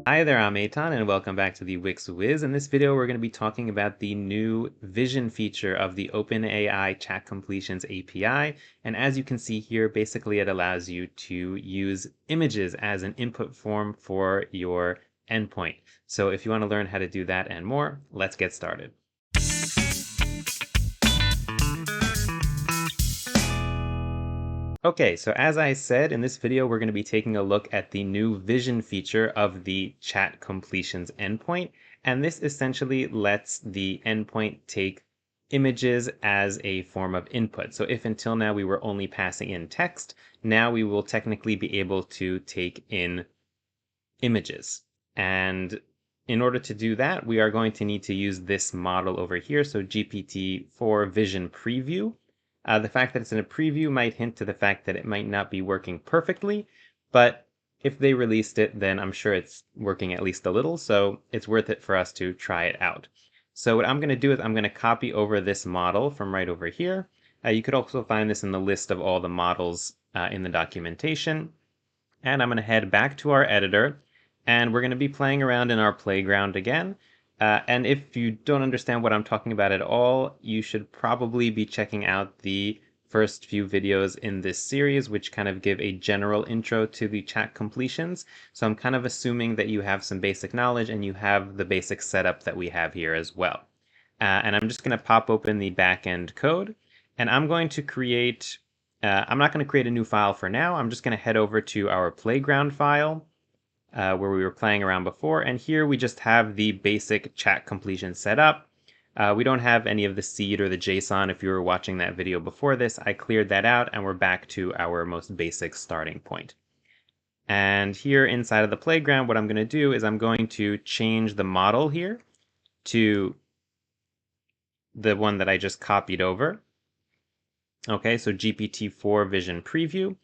Hi there, I'm Eitan, and welcome back to the Wix Wiz. In this video, we're going to be talking about the new vision feature of the OpenAI Chat Completions API. And as you can see here, basically it allows you to use images as an input form for your endpoint. So if you want to learn how to do that and more, let's get started. Okay, so as I said, in this video, we're going to be taking a look at the new vision feature of the chat completions endpoint. And this essentially lets the endpoint take images as a form of input. So if until now we were only passing in text, now we will technically be able to take in images. And in order to do that, we are going to need to use this model over here. So GPT-4 Vision Preview. The fact that it's in a preview might hint to the fact that it might not be working perfectly, but if they released it, then I'm sure it's working at least a little, so it's worth it for us to try it out. So what I'm going to do is I'm going to copy over this model from right over here. You could also find this in the list of all the models in the documentation. And I'm going to head back to our editor, and we're going to be playing around in our playground again. And if you don't understand what I'm talking about at all, you should probably be checking out the first few videos in this series, which kind of give a general intro to the chat completions. So I'm kind of assuming that you have some basic knowledge and you have the basic setup that we have here as well. And I'm just going to pop open the backend code, and I'm going to create I'm not going to create a new file for now. I'm just going to head over to our playground file where we were playing around before. And here we just have the basic chat completion set up. We don't have any of the seed or the JSON. If you were watching that video before this, I cleared that out and we're back to our most basic starting point. And here inside of the playground, what I'm going to do is I'm going to change the model here to the one that I just copied over. Okay, so GPT-4 Vision Preview.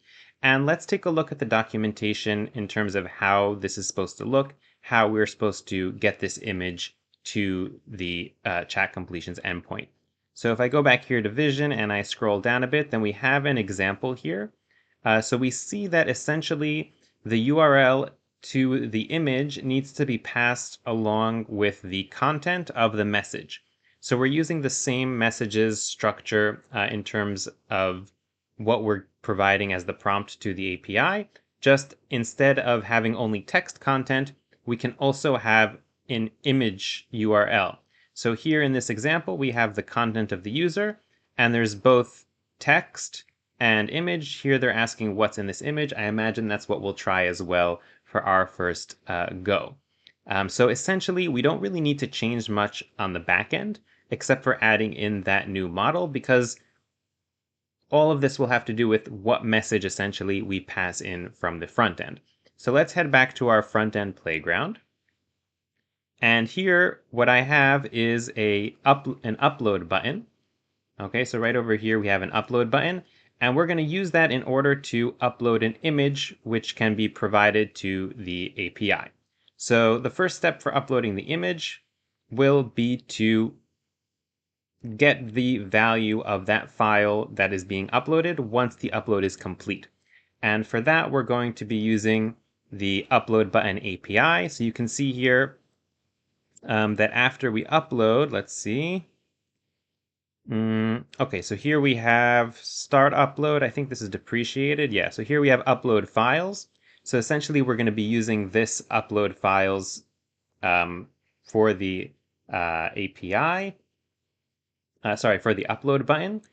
And let's take a look at the documentation in terms of how this is supposed to look, how we're supposed to get this image to the chat completions endpoint. So if I go back here to Vision and I scroll down a bit, then we have an example here. So we see that essentially the URL to the image needs to be passed along with the content of the message. So we're using the same messages structure in terms of what we're providing as the prompt to the API. Just instead of having only text content, we can also have an image URL. So here in this example, we have the content of the user, and there's both text and image. Here they're asking what's in this image. I imagine that's what we'll try as well for our first go. So essentially, we don't really need to change much on the back end, except for adding in that new model, because all of this will have to do with what message essentially we pass in from the front end. So let's head back to our front end playground. And here, what I have is an upload button. Okay, so right over here, we have an upload button, and we're going to use that in order to upload an image, which can be provided to the API. So the first step for uploading the image will be to get the value of that file that is being uploaded once the upload is complete. And for that, we're going to be using the upload button API. So you can see here that after we upload, let's see. Okay, so here we have start upload. I think this is depreciated. Yeah, so here we have upload files. So essentially, we're going to be using this upload files for the API. For the upload button.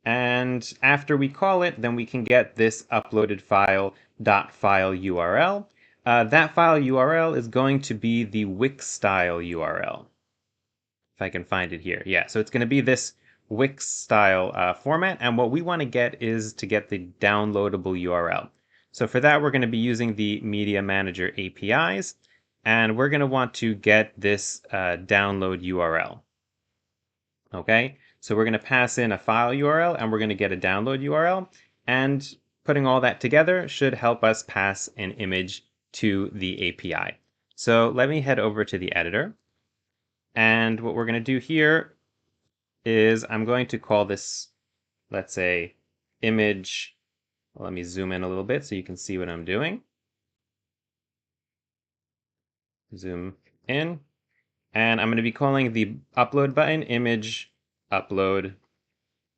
And after we call it, then we can get this uploaded file .file URL. That file URL is going to be the Wix style URL. If I can find it here. Yeah, so it's going to be this Wix style format. And what we want to get is to get the downloadable URL. So for that, we're going to be using the Media Manager APIs. And we're going to want to get this download URL. Okay, so we're going to pass in a file URL and we're going to get a download URL, and putting all that together should help us pass an image to the API. So let me head over to the editor, and what we're going to do here is I'm going to call this, let's say, image. Let me zoom in a little bit so you can see what I'm doing. zoom in, and I'm going to be calling the upload button image upload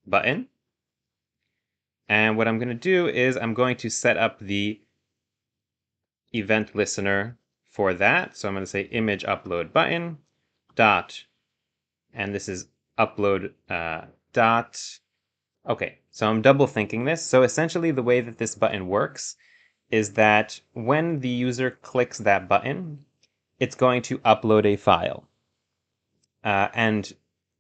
button. And what I'm going to do is I'm going to set up the event listener for that. So I'm going to say image upload button dot, and this is upload dot. Okay, so I'm double thinking this. So essentially the way that this button works is that when the user clicks that button, it's going to upload a file. And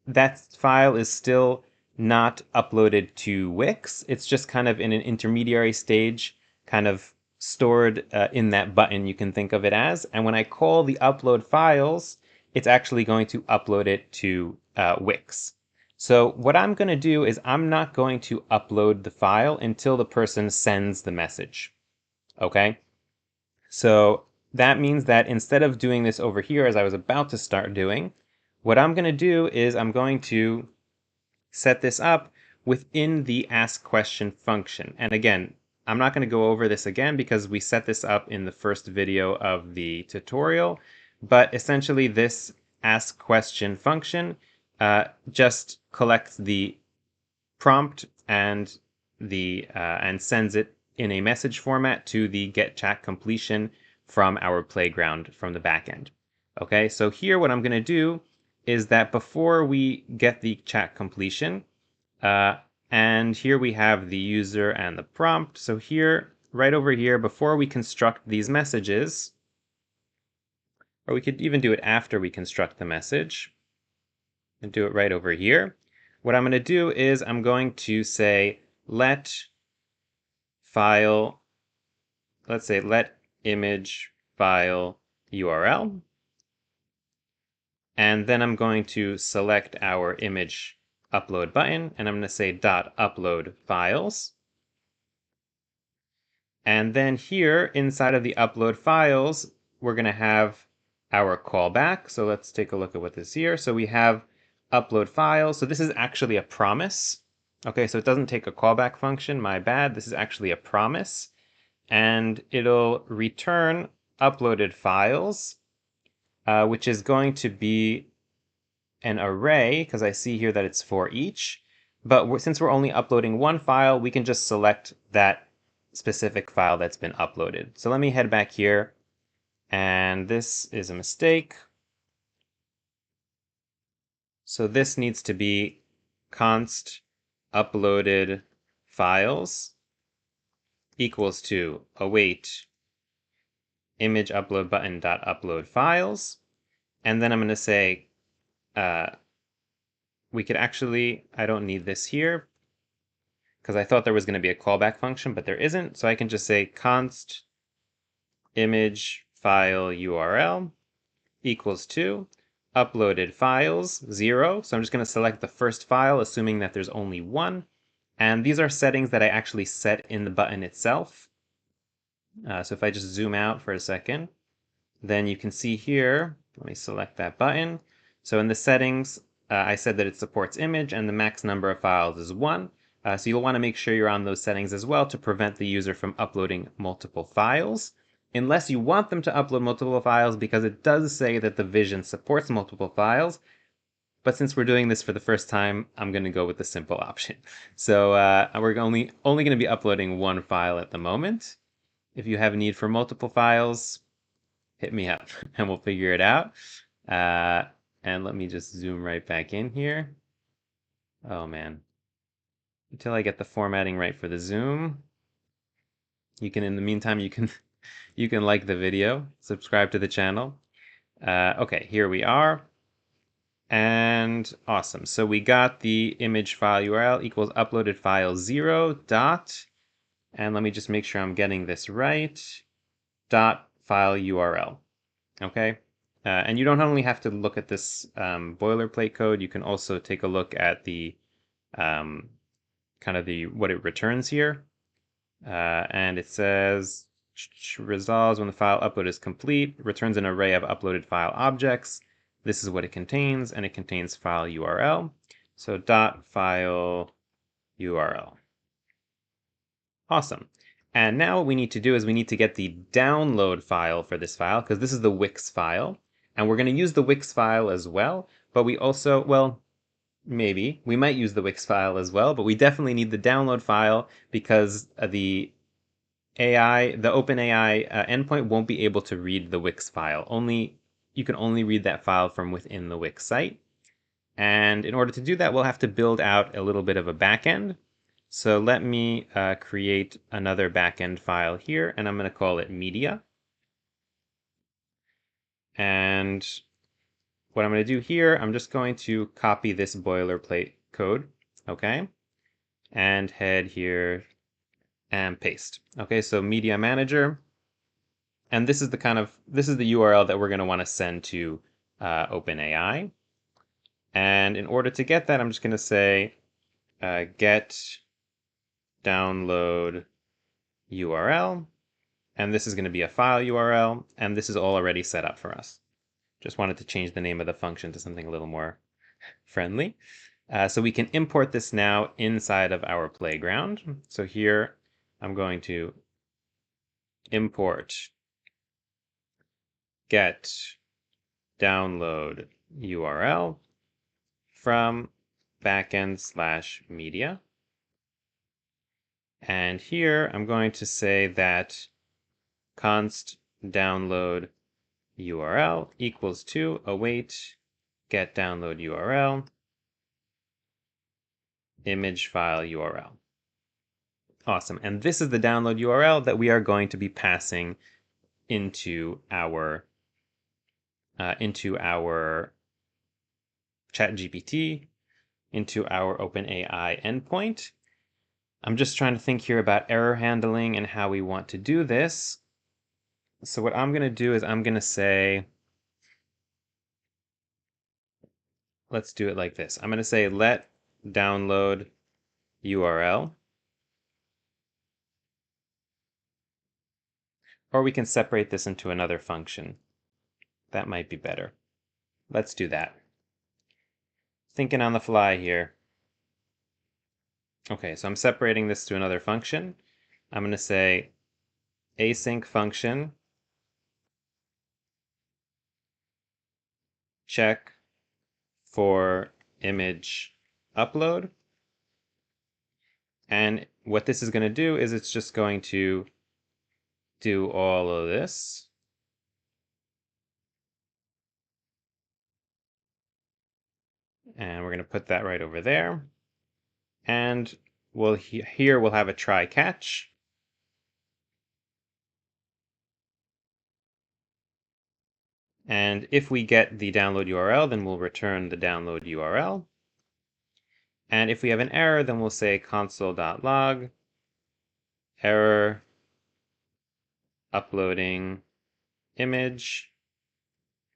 that file is still not uploaded to Wix. It's just kind of in an intermediary stage, kind of stored in that button, you can think of it as. And when I call the upload files, it's actually going to upload it to Wix. So what I'm going to do is I'm not going to upload the file until the person sends the message. Okay? So that means that instead of doing this over here as I was about to start doing, what I'm going to do is I'm going to set this up within the ask question function. And again, I'm not going to go over this again because we set this up in the first video of the tutorial, but essentially this ask question function just collects the prompt and sends it in a message format to the get chat completion from our playground from the backend. Okay, so here what I'm going to do is that before we get the chat completion, and here we have the user and the prompt. So here, right over here, before we construct these messages, or we could even do it after we construct the message, and do it right over here. What I'm going to do is I'm going to say let file, let's say let image file URL. And then I'm going to select our image upload button, and I'm going to say .upload files. And then here inside of the upload files, we're going to have our callback. So let's take a look at what this is here. So we have upload files. So this is actually a promise. Okay, so it doesn't take a callback function. My bad. This is actually a promise. And it'll return uploaded files, which is going to be an array, because I see here that it's for each. But since we're only uploading one file, we can just select that specific file that's been uploaded. So let me head back here, and this is a mistake. So this needs to be const uploaded files equals to await image upload button dot upload files, and then I'm going to say we could actually, I don't need this here because I thought there was going to be a callback function, but there isn't. So I can just say const image file URL equals to uploaded files 0. So I'm just going to select the first file, assuming that there's only one. And these are settings that I actually set in the button itself. So if I just zoom out for a second, then you can see here, let me select that button. So in the settings, I said that it supports image and the max number of files is 1. So you'll want to make sure you're on those settings as well to prevent the user from uploading multiple files, unless you want them to upload multiple files, because it does say that the Vision supports multiple files. But since we're doing this for the first time, I'm going to go with the simple option. So we're only going to be uploading one file at the moment. If you have a need for multiple files, hit me up and we'll figure it out. And let me just zoom right back in here. Oh man. Until I get the formatting right for the zoom. You can, in the meantime, you can like the video, subscribe to the channel. Okay, here we are. And awesome. So we got the image file URL equals uploaded file 0 dot, and let me just make sure I'm getting this right, dot file URL. Okay. And you don't only have to look at this boilerplate code, you can also take a look at the kind of what it returns here. And it says resolves when the file upload is complete, returns an array of uploaded file objects. This is what it contains, and it contains file URL. So dot file URL. Awesome. And now what we need to do is we need to get the download file for this file, because this is the Wix file. And we're going to use the Wix file as well, but we also, well, maybe. We might use the Wix file as well, but we definitely need the download file because the OpenAI endpoint won't be able to read the Wix file. You can only read that file from within the Wix site. And in order to do that, we'll have to build out a little bit of a backend. So let me create another backend file here, and I'm going to call it media. And what I'm going to do here, I'm just going to copy this boilerplate code, okay? And head here and paste. Okay, so media manager. And this is the URL that we're going to want to send to OpenAI. And in order to get that, I'm just going to say get download URL. And this is going to be a file URL. And this is all already set up for us. Just wanted to change the name of the function to something a little more friendly. So we can import this now inside of our playground. So here I'm going to import get download URL from backend/media. And here I'm going to say that const download URL equals to await get download URL image file URL. Awesome. And this is the download URL that we are going to be passing into our ChatGPT, into our OpenAI endpoint. I'm just trying to think here about error handling and how we want to do this. So what I'm going to do is I'm going to say, let's do it like this. I'm going to say let download URL. Or we can separate this into another function. That might be better. Let's do that. Thinking on the fly here. Okay, so I'm separating this to another function. I'm going to say async function check for image upload. And what this is going to do is it's just going to do all of this. And we're going to put that right over there. And here we'll have a try catch. And if we get the download URL, then we'll return the download URL. And if we have an error, then we'll say console.log error uploading image.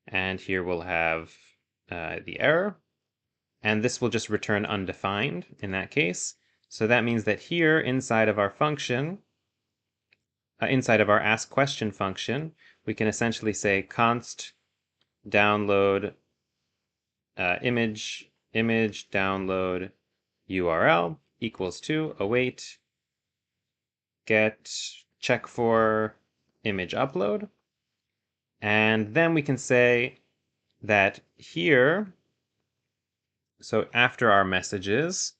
And here we'll have the error. And this will just return undefined in that case. So that means that here inside of our function, inside of our ask question function, we can essentially say const download image download URL equals to await get check for image upload. And then we can say that here, so after our messages,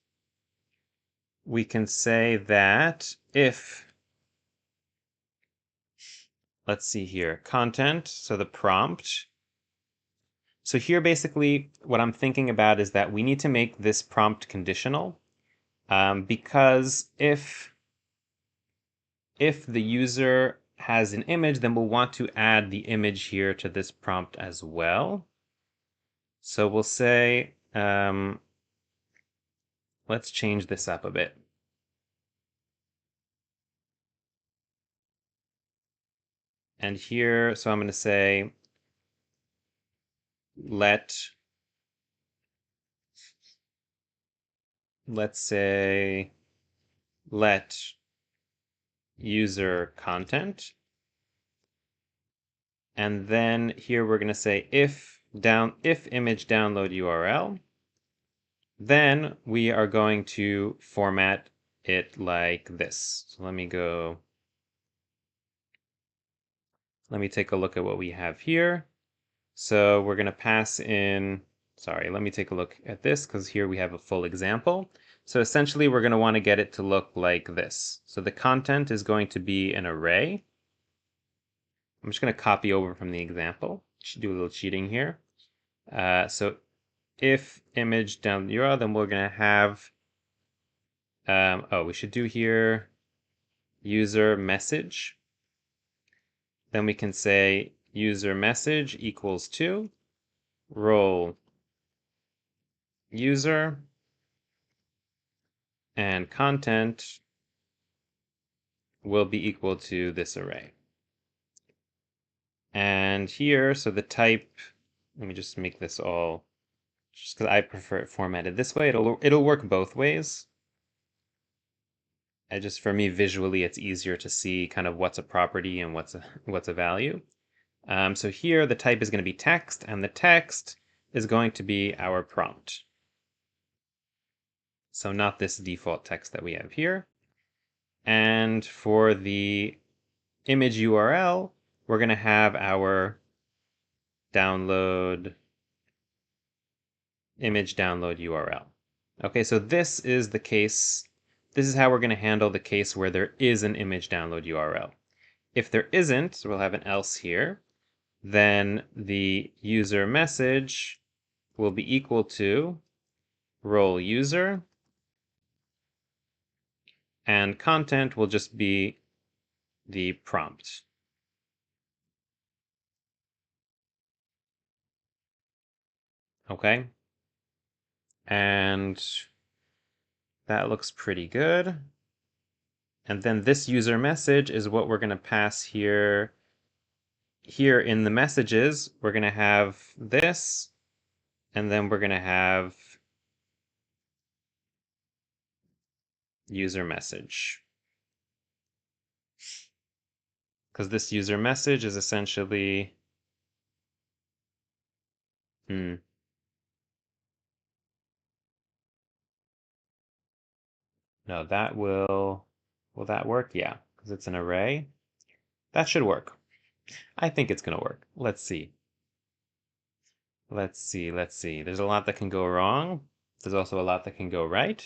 we can say that if, let's see here, content, so the prompt. So here basically what I'm thinking about is that we need to make this prompt conditional because if the user has an image, then we'll want to add the image here to this prompt as well. So we'll say, let's change this up a bit. And here, so I'm going to say, let's say, let user content. And then here we're going to say if image download URL, then we are going to format it like this. So let me go let me take a look at what we have here. So we're going to pass in, sorry, let me take a look at this because here we have a full example. So essentially we're going to want to get it to look like this. So the content is going to be an array. I'm just going to copy over from the example. Do a little cheating here. So if image down the URL, then we're going to have, we should do here user message. Then we can say user message equals to role user and content will be equal to this array. And here, so the type, let me just make this all, just because I prefer it formatted this way, it'll work both ways. Just for me visually, it's easier to see kind of what's a property and what's a value. So here the type is going to be text, and the text is going to be our prompt. So not this default text that we have here. And for the image URL, we're going to have our image download URL. Okay, so this is the case. This is how we're going to handle the case where there is an image download URL. If there isn't, so we'll have an else here, then the user message will be equal to role user, and content will just be the prompt. Okay, and that looks pretty good. And then this user message is what we're going to pass here. Here in the messages, we're going to have this, and then we're going to have user message. Because this user message is essentially, no, will that work? Yeah, because it's an array. That should work. I think it's going to work. Let's see. Let's see. There's a lot that can go wrong. There's also a lot that can go right.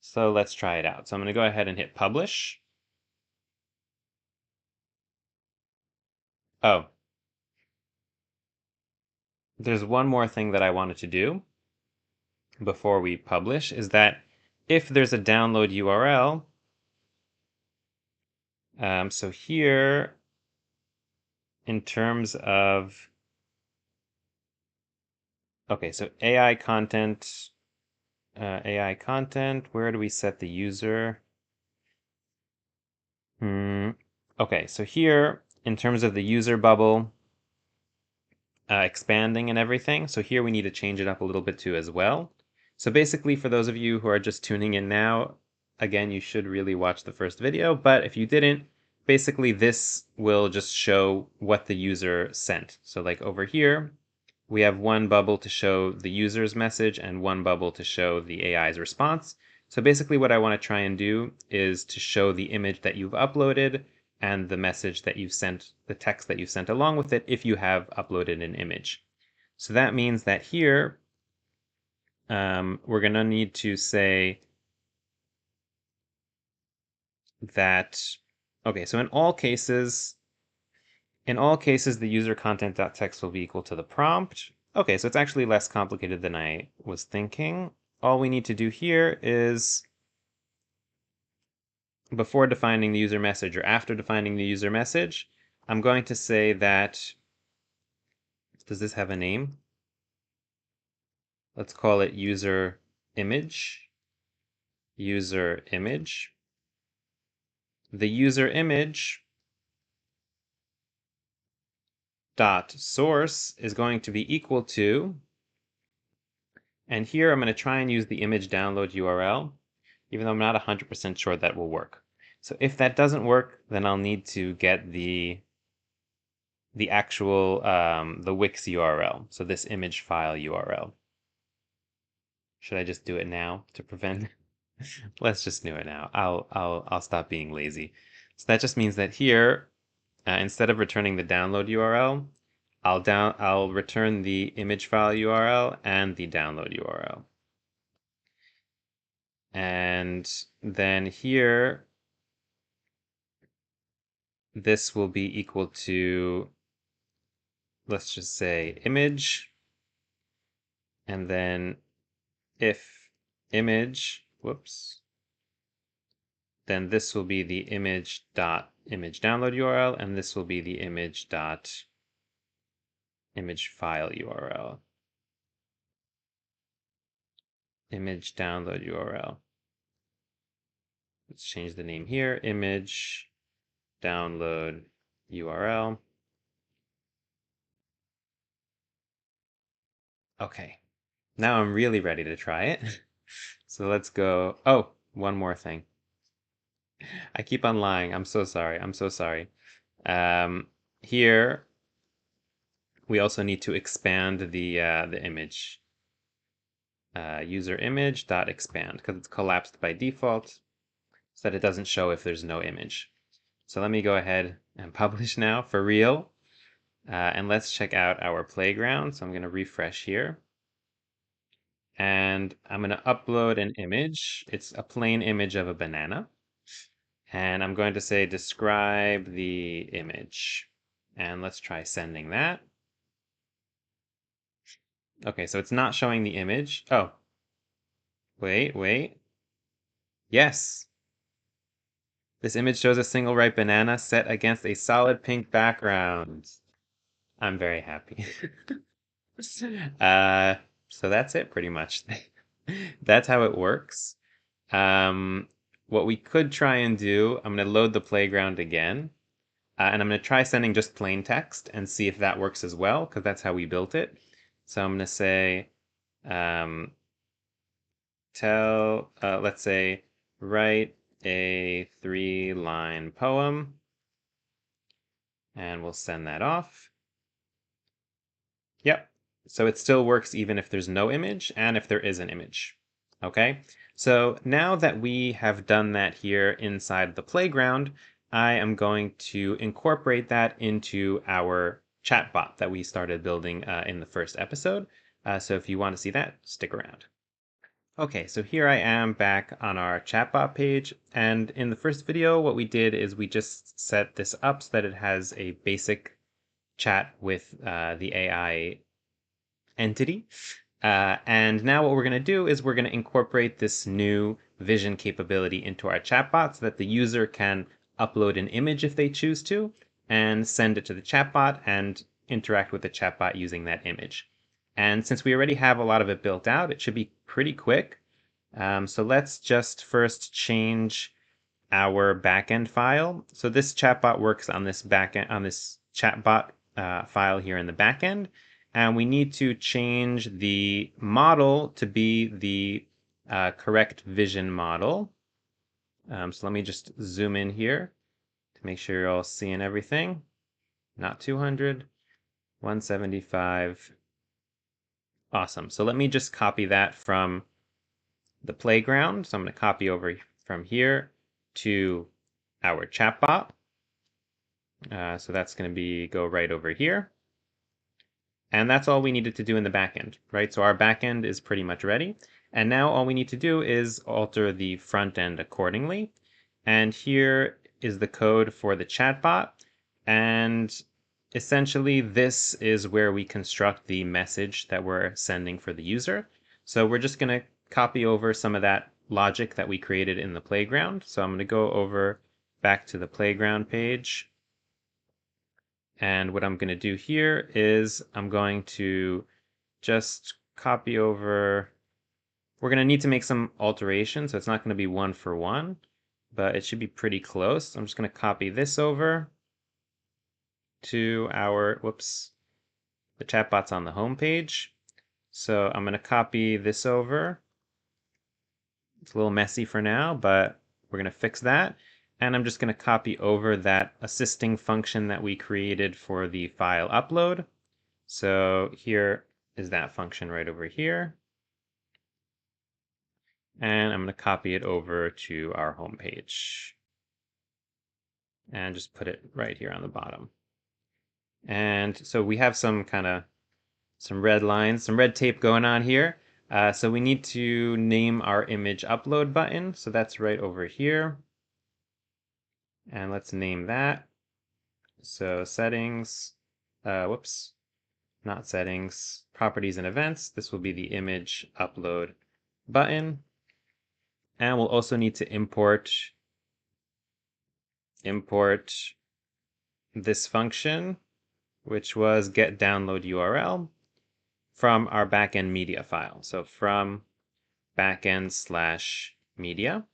So let's try it out. So I'm going to go ahead and hit publish. Oh, there's one more thing that I wanted to do before we publish, is that if there's a download URL, so here, in terms of, okay, so AI content, where do we set the user? Okay, so here, in terms of the user bubble, expanding and everything, so here we need to change it up a little bit too as well. So basically, for those of you who are just tuning in now, again, you should really watch the first video, but if you didn't, basically this will just show what the user sent. So like over here, we have one bubble to show the user's message and one bubble to show the AI's response. So basically what I want to try and do is to show the image that you've uploaded and the message that you've sent, the text that you've sent along with it if you have uploaded an image. So that means that here, we're going to need to say that, okay, so in all cases, the user content.text will be equal to the prompt. Okay, so it's actually less complicated than I was thinking. All we need to do here is, before defining the user message or after defining the user message, I'm going to say that, does this have a name? Let's call it user image. User image. The user image dot source is going to be equal to, and here I'm going to try and use the image download URL, even though I'm not 100% sure that will work. So if that doesn't work, then I'll need to get the actual, the Wix URL, so this image file URL. Should I just do it now to prevent? Let's just do it now. I'll stop being lazy. So that just means that here, instead of returning the download URL, I'll return the image file URL and the download URL. And then here, this will be equal to, let's just say image, and then if image, whoops, then this will be the image download URL, and this will be the image file URL. Image download URL. Let's change the name here, image download URL. Okay, now I'm really ready to try it. So let's go. Oh, one more thing. I keep on lying. I'm so sorry. I'm so sorry. Here, we also need to expand the image. User image dot expand because it's collapsed by default so that it doesn't show if there's no image. So let me go ahead and publish now for real. And let's check out our playground. So I'm going to refresh here. And I'm going to upload an image. It's a plain image of a banana. And I'm going to say describe the image. And let's try sending that. Okay, so it's not showing the image. Oh, wait. Yes. This image shows a single ripe banana set against a solid pink background. I'm very happy. So that's it pretty much. That's how it works. What we could try and do, I'm going to load the playground again. And I'm going to try sending just plain text and see if that works as well, because that's how we built it. So I'm going to say, let's say, write a 3-line poem. And we'll send that off. Yep. So it still works even if there's no image and if there is an image. Okay, so now that we have done that here inside the playground, I am going to incorporate that into our chatbot that we started building in the first episode. So if you want to see that, stick around. Okay, so here I am back on our chatbot page, and in the first video, what we did is we just set this up so that it has a basic chat with the AI entity. And now what we're going to do is we're going to incorporate this new vision capability into our chatbot so that the user can upload an image if they choose to and send it to the chatbot and interact with the chatbot using that image. And since we already have a lot of it built out, it should be pretty quick. So let's just first change our backend file. So this chatbot works on this backend, on this chatbot file here in the backend. And we need to change the model to be the correct vision model. So let me just zoom in here to make sure you're all seeing everything. Not 200, 175. Awesome. So let me just copy that from the playground. So I'm going to copy over from here to our chatbot. So that's going to go right over here. And that's all we needed to do in the backend, right? So our backend is pretty much ready. And now all we need to do is alter the front end accordingly. And here is the code for the chatbot. And essentially, this is where we construct the message that we're sending for the user. So we're just going to copy over some of that logic that we created in the playground. So I'm going to go over back to the playground page. And what I'm going to do here is I'm going to just copy over. We're going to need to make some alterations, so it's not going to be one for one, but it should be pretty close. I'm just going to copy this over to our, the chatbot's on the home page. So I'm going to copy this over. It's a little messy for now, but we're going to fix that. And I'm just going to copy over that assisting function that we created for the file upload. So here is that function right over here. And I'm going to copy it over to our home page. and just put it right here on the bottom. And so we have some red lines, some red tape going on here. So we need to name our image upload button. So that's right over here. And let's name that. So settings, whoops, not settings, properties and events. This will be the image upload button. And we'll also need to import this function, which was get download URL from our backend media file. So from backend/media.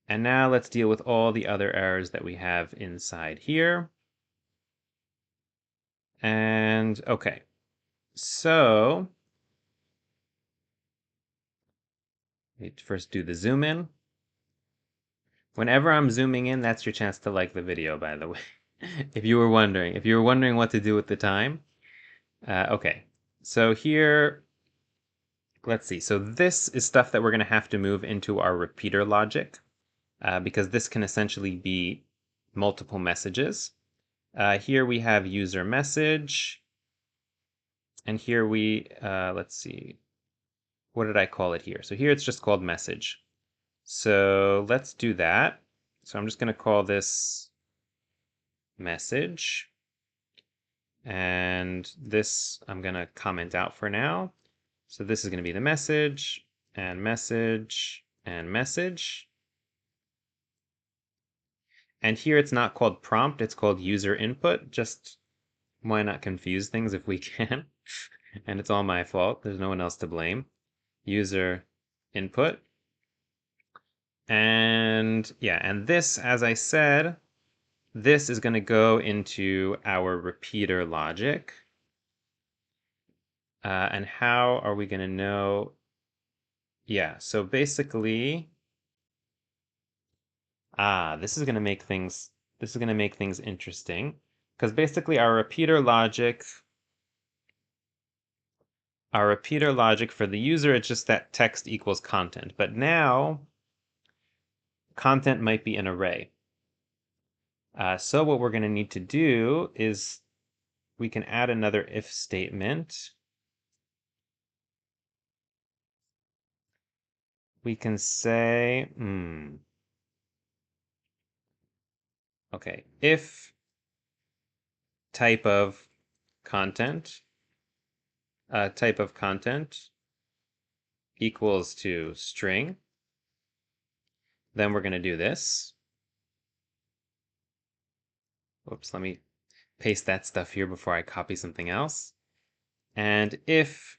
And now let's deal with all the other errors that we have inside here. And okay, so let me first do the zoom in. Whenever I'm zooming in, that's your chance to like the video, by the way. If you were wondering what to do with the time. Okay, so here, let's see. So this is stuff that we're going to have to move into our repeater logic, because this can essentially be multiple messages. Here we have user message, and here we, let's see, what did I call it here? So here it's just called message. So let's do that. So I'm just going to call this message. And this I'm going to comment out for now. So this is going to be the message, and message, and message. And here it's not called prompt, it's called user input. Just why not confuse things if we can? And it's all my fault. There's no one else to blame. User input. And yeah, and this, as I said, this is going to go into our repeater logic. And how are we going to know? Yeah, so basically, this is going to make things interesting, because basically our repeater logic for the user, it's just that text equals content. But now content might be an array. So what we're going to need to do is we can add another if statement. We can say, okay, if type of content equals to string, then we're going to do this. Whoops, let me paste that stuff here before I copy something else. And if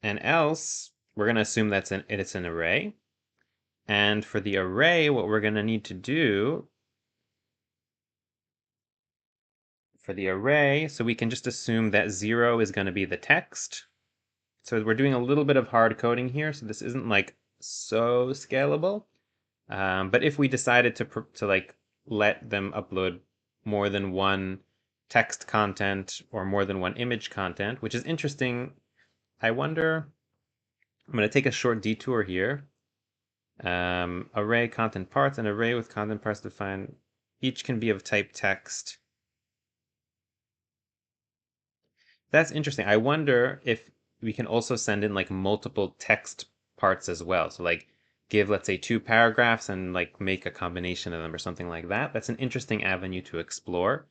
and else, we're going to assume it's an array. And for the array, what we're going to need to do for the array, so we can just assume that 0 is going to be the text. So we're doing a little bit of hard coding here, so this isn't like so scalable. But if we decided to like let them upload more than one text content or more than one image content, which is interesting. I wonder, I'm going to take a short detour here. Array content parts, an array with content parts defined. Each can be of type text. That's interesting. I wonder if we can also send in like multiple text parts as well. So like give, let's say, 2 paragraphs and like make a combination of them or something like that. That's an interesting avenue to explore.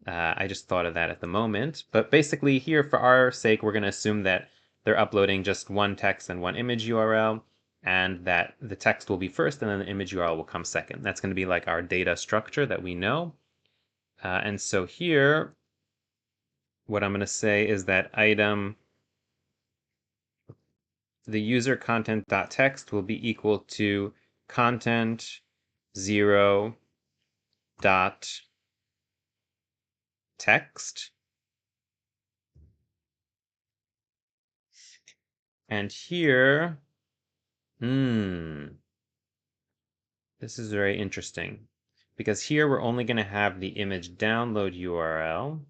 I just thought of that at the moment. But basically here, for our sake, we're going to assume that they're uploading just one text and one image URL, and that the text will be first and then the image URL will come second. That's going to be like our data structure that we know. And so here, what I'm going to say is that item, the user content.text will be equal to content 0 dot text. And here, this is very interesting, because here we're only going to have the image download URL.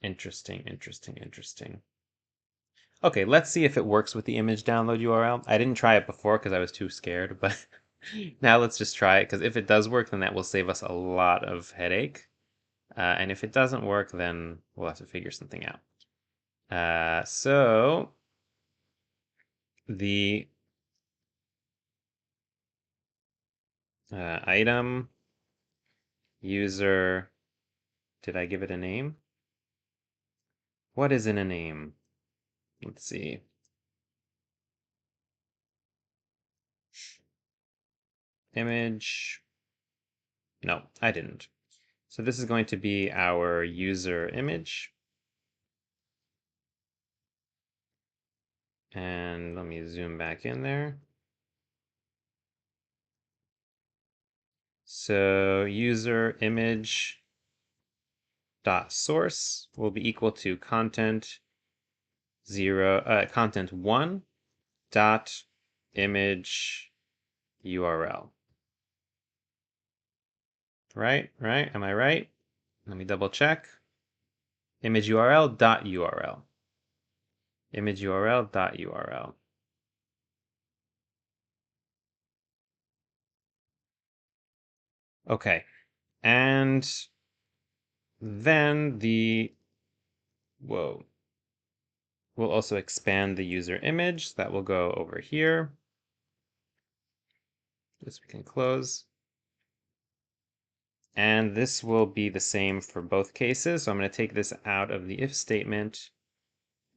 Interesting. Okay, let's see if it works with the image download URL. I didn't try it before because I was too scared, but now let's just try it, because if it does work, then that will save us a lot of headache. And if it doesn't work, then we'll have to figure something out. So the item user, did I give it a name? What is in a name? Let's see. Image. No, I didn't. So this is going to be our user image. And let me zoom back in there. So user image dot source will be equal to content one dot image URL. Right? Am I right? Let me double check. Image URL dot URL. Image URL dot URL. Okay. And then we'll also expand the user image. That will go over here. This we can close. And this will be the same for both cases. So I'm going to take this out of the if statement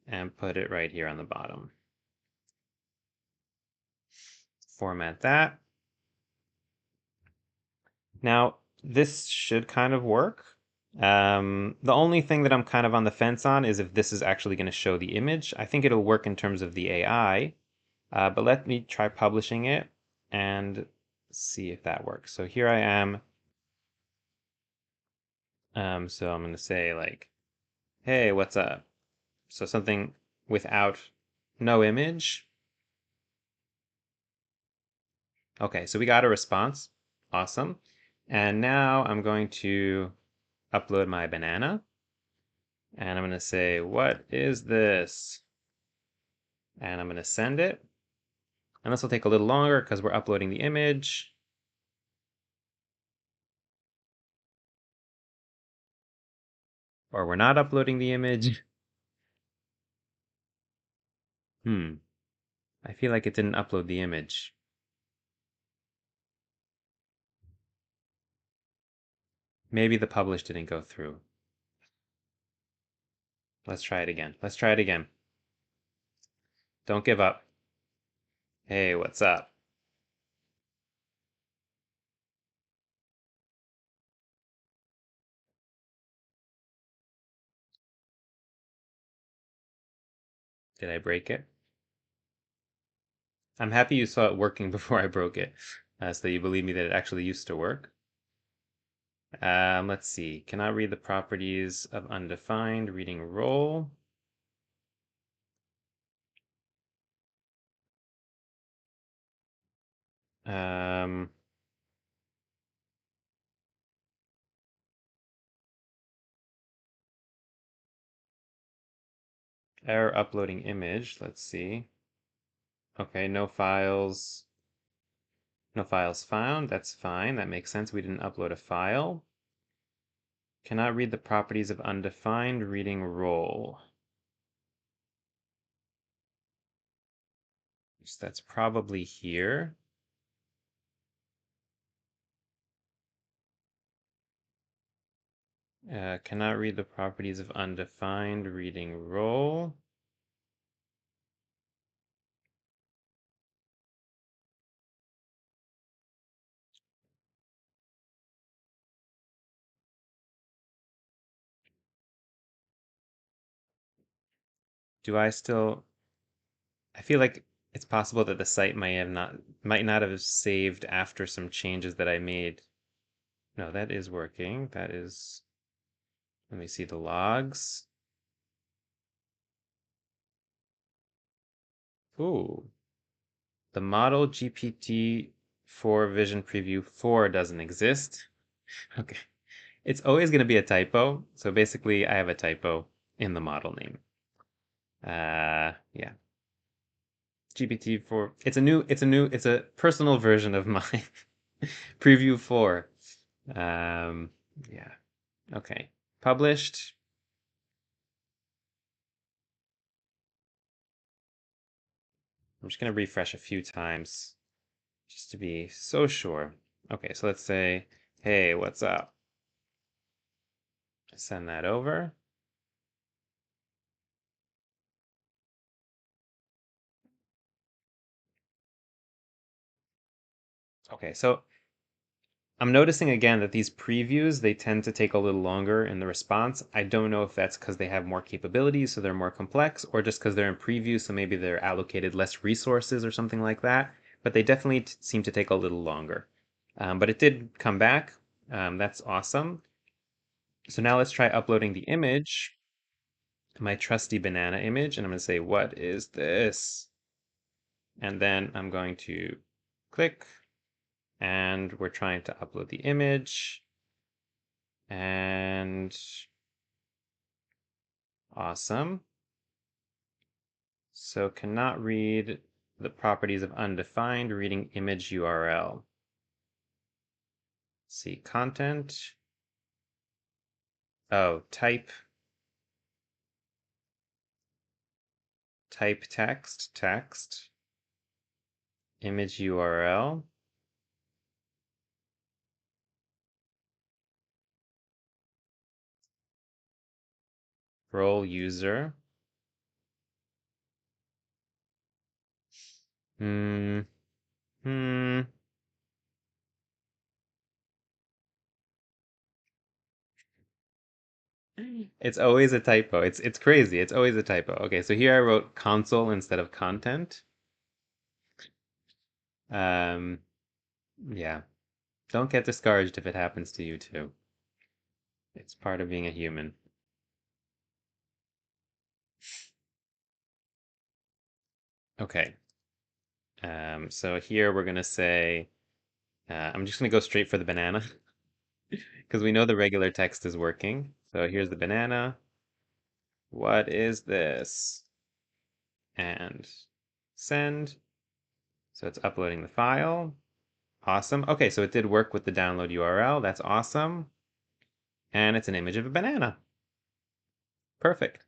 and put it right here on the bottom. Format that. Now, this should kind of work. The only thing that I'm kind of on the fence on is if this is actually going to show the image. I think it'll work in terms of the AI, but let me try publishing it and see if that works. So here I am. So I'm going to say like, hey, what's up? So something without no image. Okay, so we got a response. Awesome. And now I'm going to upload my banana. And I'm going to say, what is this? And I'm going to send it. And this will take a little longer because we're uploading the image. Or we're not uploading the image. I feel like it didn't upload the image. Maybe the publish didn't go through. Let's try it again. Let's try it again. Don't give up. Hey, what's up? Did I break it? I'm happy you saw it working before I broke it, so that you believe me that it actually used to work. Let's see. Cannot read the properties of undefined reading role. Error uploading image. Let's see. Okay, no files. No files found. That's fine. That makes sense. We didn't upload a file. Cannot read the properties of undefined reading role. So that's probably here. Cannot read the properties of undefined reading role. Do I still... I feel like it's possible that the site might not have saved after some changes that I made. No, that is working. That is... Let me see the logs. Ooh. The model GPT-4 Vision Preview 4 doesn't exist. Okay. It's always going to be a typo. So basically, I have a typo in the model name. Yeah. GPT-4. It's a personal version of mine. Preview 4. Um, yeah. Okay. Published. I'm just going to refresh a few times just to be so sure. Okay, so let's say, hey, what's up? Send that over. Okay, so I'm noticing again that these previews, they tend to take a little longer in the response. I don't know if that's because they have more capabilities, so they're more complex, or just because they're in preview, so maybe they're allocated less resources or something like that. But they definitely seem to take a little longer. But it did come back. That's awesome. So now let's try uploading the image, my trusty banana image, and I'm going to say, what is this? And then I'm going to click, and we're trying to upload the image. And awesome. So cannot read the properties of undefined, reading image URL. See content. Oh, type text, image URL. Role user. Hmm. Hmm. It's always a typo. It's crazy. It's always a typo. Okay, so here I wrote console instead of content. Um, yeah. Don't get discouraged if it happens to you too. It's part of being a human. Okay. So here we're gonna say, I'm just gonna go straight for the banana because we know the regular text is working. So here's the banana. What is this? And send. So it's uploading the file. Awesome. Okay, so it did work with the download URL. That's awesome. And it's an image of a banana. Perfect.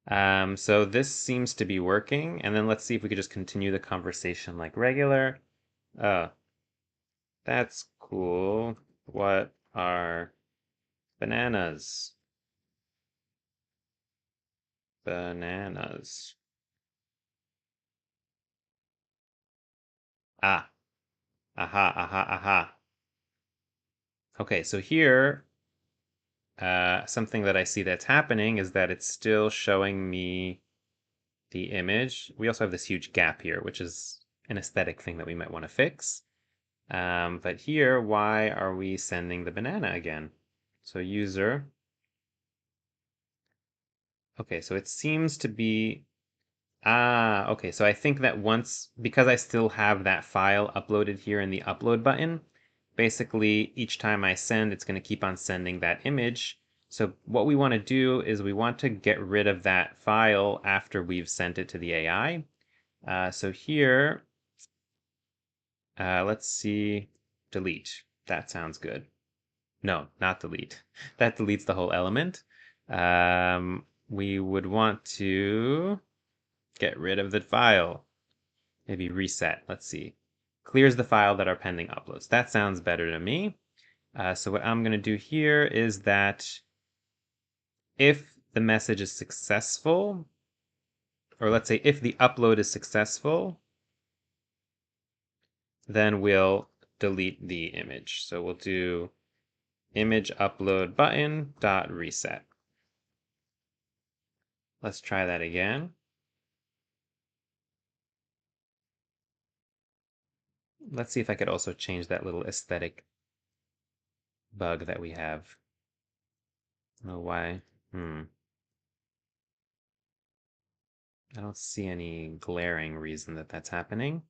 So this seems to be working. And then let's see if we could just continue the conversation like regular. Uh, that's cool. What are bananas? Bananas. Ah, aha, aha, aha. Okay, so here, something that I see that's happening is that it's still showing me the image. We also have this huge gap here, which is an aesthetic thing that we might want to fix. But here, why are we sending the banana again? So user. Okay, so it seems to be, okay, so I think that once, because I still have that file uploaded here in the upload button, basically each time I send, it's going to keep on sending that image. So what we want to do is we want to get rid of that file after we've sent it to the AI. So here, let's see, delete. That sounds good. No, not delete. That deletes the whole element. We would want to get rid of the file. Maybe reset. Let's see. Clears the file that are pending uploads. That sounds better to me. So what I'm going to do here is that if the message is successful, or let's say if the upload is successful, then we'll delete the image. So we'll do image upload button dot reset. Let's try that again. Let's see if I could also change that little aesthetic bug that we have. Oh, why? I don't see any glaring reason that that's happening.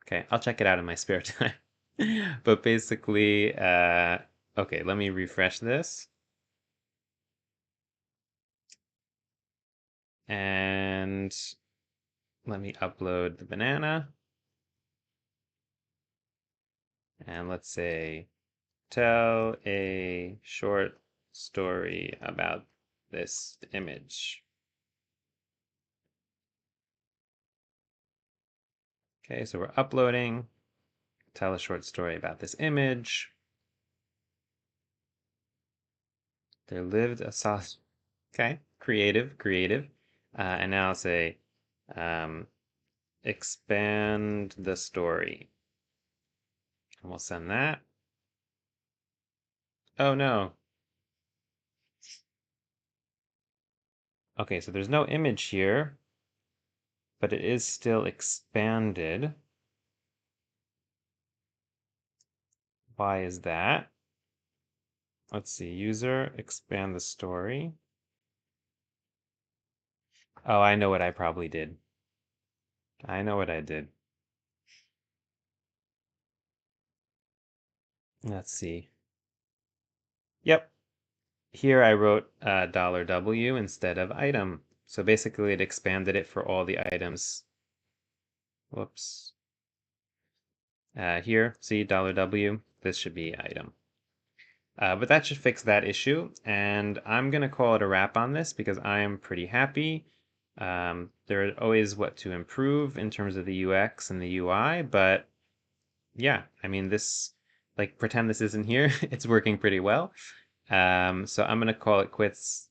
Okay, I'll check it out in my spare time. But basically, okay, let me refresh this. And let me upload the banana. And let's say, tell a short story about this image. Okay, so we're uploading. Tell a short story about this image. There lived a sauce. Okay, creative, creative. And now I'll say, expand the story. And we'll send that. Oh no. Okay, so there's no image here, but it is still expanded. Why is that? Let's see, user, expand the story. Oh, I know what I probably did. I know what I did. Let's see. Yep. Here I wrote $W instead of item. So basically it expanded it for all the items. Whoops. Here, see $W. This should be item. But that should fix that issue. And I'm going to call it a wrap on this because I am pretty happy. There is always what to improve in terms of the UX and the UI, but yeah, I mean, this, like, pretend this isn't here. It's working pretty well. So I'm going to call it quits,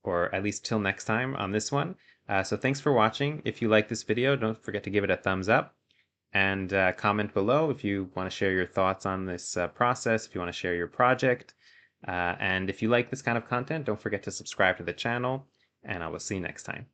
or at least till next time on this one. So thanks for watching. If you like this video, don't forget to give it a thumbs up. And comment below if you want to share your thoughts on this process, if you want to share your project. And if you like this kind of content, don't forget to subscribe to the channel, and I will see you next time.